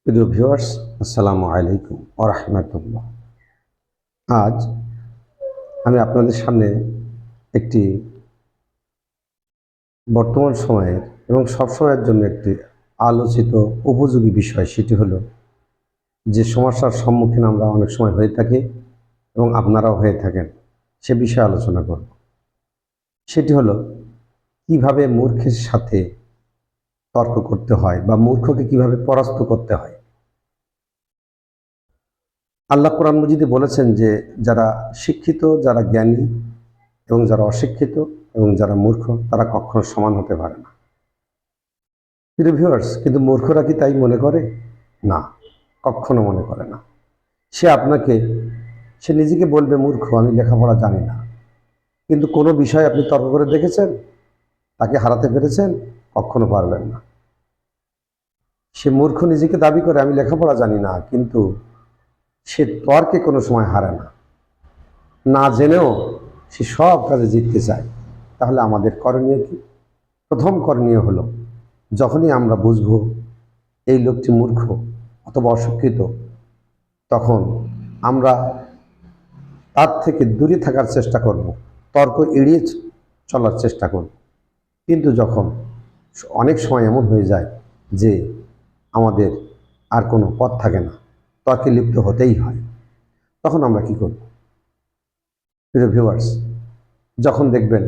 প্রিয় ভিউয়ার্স, আসসালামু আলাইকুম ওয়া রাহমাতুল্লাহ। আজ আমি আপনাদের সামনে একটি বর্তমান সময়ের এবং সবসময়ের জন্য একটি আলোচিত উপযোগী বিষয়, সেটি হলো যে সমস্যার সম্মুখীন আমরা অনেক সময় হয়ে থাকি এবং আপনারাও হয়ে থাকেন, সে বিষয়ে আলোচনা করব। সেটি হলো কিভাবে মূর্খের সাথে তর্ক করতে হয় বা মূর্খকে কিভাবে পরাস্ত করতে হয়। আল্লাহ কোরআন মজিদে বলেছেন যে যারা শিক্ষিত, যারা জ্ঞানী এবং যারা অশিক্ষিত এবং যারা মূর্খ, তারা কখনো সমান হতে পারে না। প্রিয় ভিউয়ার্স, কিন্তু মূর্খরা কি তাই মনে করে? না, কখনো মনে করে না। সে নিজেকে বলবে মূর্খ, আমি লেখাপড়া জানি না। কিন্তু কোনো বিষয় আপনি তর্ক করে দেখেছেন? তাকে হারাতে পেরেছেন? কখনো পারবেন না। সে মূর্খ নিজেকে দাবি করে আমি লেখাপড়া জানি না, কিন্তু সে তর্কে কোনো সময় হারে না। না জেনেও সে সব কাজে জিততে চায়। তাহলে আমাদের করণীয় কি? প্রথম করণীয় হলো, যখনই আমরা বুঝব এই লোকটি মূর্খ অথবা অশিক্ষিত, তখন আমরা তার থেকে দূরে থাকার চেষ্টা করব, তর্ক এড়িয়ে চলার চেষ্টা করব। কিন্তু যখন অনেক সময় এমন হয়ে যায় যে আমাদের আর কোনো পথ থাকে না, তর্কে লিপ্ত হতেই হয়, তখন আমরা কি করব? প্রিয় ভিউয়ার্স, যখন দেখবেন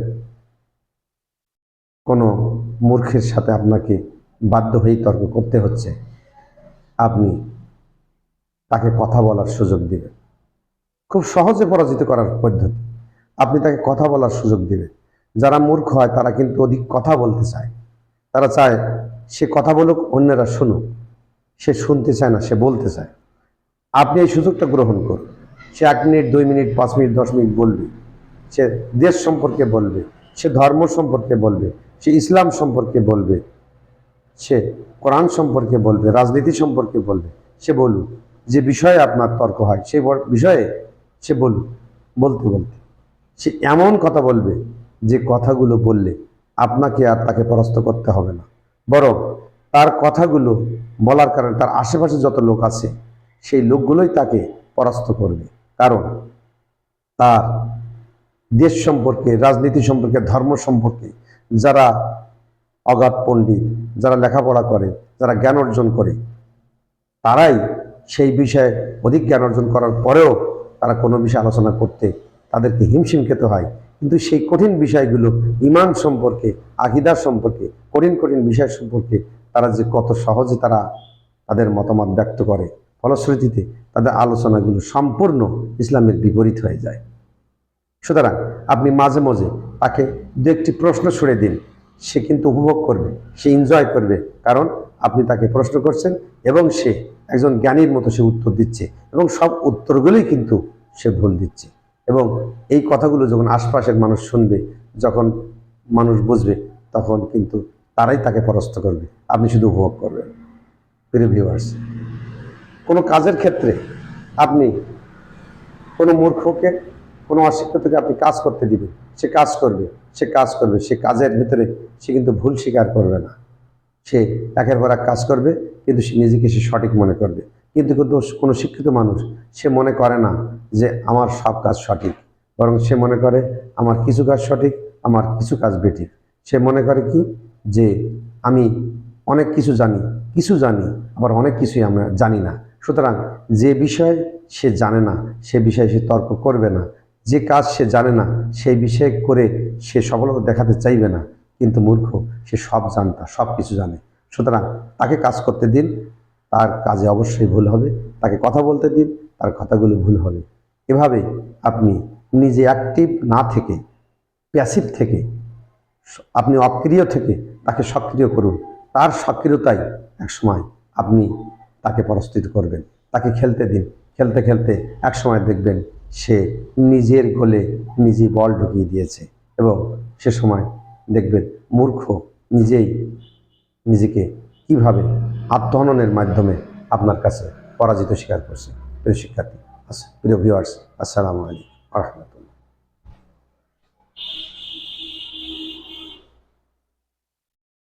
কোনো মূর্খের সাথে আপনাকে বাধ্য হয়েই তর্ক করতে হচ্ছে, আপনি তাকে কথা বলার সুযোগ দিবেন। খুব সহজে পরাজিত করার পদ্ধতি, আপনি তাকে কথা বলার সুযোগ দিবেন। যারা মূর্খ হয় তারা কিন্তু অধিক কথা বলতে চায়। তারা চায় সে কথা বলুক, অন্যরা শুনুক। সে শুনতে চায় না, সে বলতে চায়। আপনি এই সুযোগটা গ্রহণ করুন। সে 1 মিনিট, 2 মিনিট, 5 মিনিট, 10 মিনিট বলবে। সে দেশ সম্পর্কে বলবে, সে ধর্ম সম্পর্কে বলবে, সে ইসলাম সম্পর্কে বলবে, সে কোরআন সম্পর্কে বলবে, রাজনীতি সম্পর্কে বলবে। সে বলুক, যে বিষয়ে আপনার তর্ক হয় সেই বিষয়ে সে বলুক। বলতে বলতে সে এমন কথা বলবে যে কথাগুলো বললে আপনাকে আর তাকে পরাস্ত করতে হবে না, বরং তার কথাগুলো বলার কারণে তার আশেপাশে যত লোক আছে সেই লোকগুলোই তাকে পরাস্ত করবে। কারণ তার দেশ সম্পর্কে, রাজনীতি সম্পর্কে, ধর্ম সম্পর্কে যারা অগাধ পণ্ডিত, যারা লেখাপড়া করে, যারা জ্ঞান অর্জন করে, তারাই সেই বিষয়ে অধিক জ্ঞান অর্জন করার পরেও তারা কোনো বিষয়ে আলোচনা করতে তাদেরকে হিমশিম খেতে হয়। কিন্তু সেই কঠিন বিষয়গুলো, ঈমান সম্পর্কে, আকীদা সম্পর্কে, কঠিন কঠিন বিষয় সম্পর্কে তারা যে কত সহজে তারা তাদের মতামত ব্যক্ত করে, ফলশ্রুতিতে তাদের আলোচনাগুলো সম্পূর্ণ ইসলামের বিপরীত হয়ে যায়। সুতরাং আপনি মাঝে মাঝে তাকে দু একটি প্রশ্ন ছুড়ে দিন, সে কিন্তু উপভোগ করবে, সে এনজয় করবে। কারণ আপনি তাকে প্রশ্ন করছেন এবং সে একজন জ্ঞানীর মতো সে উত্তর দিচ্ছে, এবং সব উত্তরগুলোই কিন্তু সে ভুল দিচ্ছে। এবং এই কথাগুলো যখন আশপাশের মানুষ শুনবে, যখন মানুষ বুঝবে, তখন কিন্তু তারাই তাকে পরাস্ত করবে, আপনি শুধু উপভোগ করবেন। প্রিয় ভিউয়ার্স, কোনো কাজের ক্ষেত্রে আপনি কোনো মূর্খকে, কোনো অশিক্ষিতকে আপনি কাজ করতে দিবেন, সে কাজ করবে, সে কাজ করবে, সে কাজের ভিতরে সে কিন্তু ভুল স্বীকার করবে না। সে একের পর এক কাজ করবে, কিন্তু সে নিজেকে সে সঠিক মনে করবে। কিন্তু কিন্তু কোনো শিক্ষিত মানুষ সে মনে করে না যে আমার সব কাজ সঠিক, বরং সে মনে করে আমার কিছু কাজ সঠিক, আমার কিছু কাজ বেঠিক। সে মনে করে কি, যে আমি অনেক কিছু জানি, আবার অনেক কিছুই আমরা জানি না। সুতরাং যে বিষয় সে জানে না সে বিষয়ে সে তর্ক করবে না, যে কাজ সে জানে না সেই বিষয় করে সে সফলতা দেখাতে চাইবে না। কিন্তু মূর্খ সে সব জানতা, সব কিছু জানে। সুতরাং তাকে কাজ করতে দিন, তার কাজে অবশ্যই ভুল হবে। তাকে কথা বলতে দিন, তার কথাগুলো ভুল হবে। এভাবে আপনি নিজে অ্যাক্টিভ না থেকে, প্যাসিভ থেকে, আপনি অক্রিয় থেকে তাকে সক্রিয় করুন। তার সক্রিয়তাই একসময় আপনি তাকে পরাস্ত করবেন। তাকে খেলতে দিন, খেলতে খেলতে একসময় দেখবেন সে নিজের গোলে নিজেই বল ঢুকিয়ে দিয়েছে, এবং সে সময় দেখবেন মূর্খ নিজেই নিজেকে কিভাবে আত্মহননের মাধ্যমে আপনার কাছে পরাজিত স্বীকার করছে। প্রিয় শিক্ষার্থী, প্রিয় ভিউয়ার্স, আসসালামু আলাইকুম ওয়া রাহমাতুল্লাহ।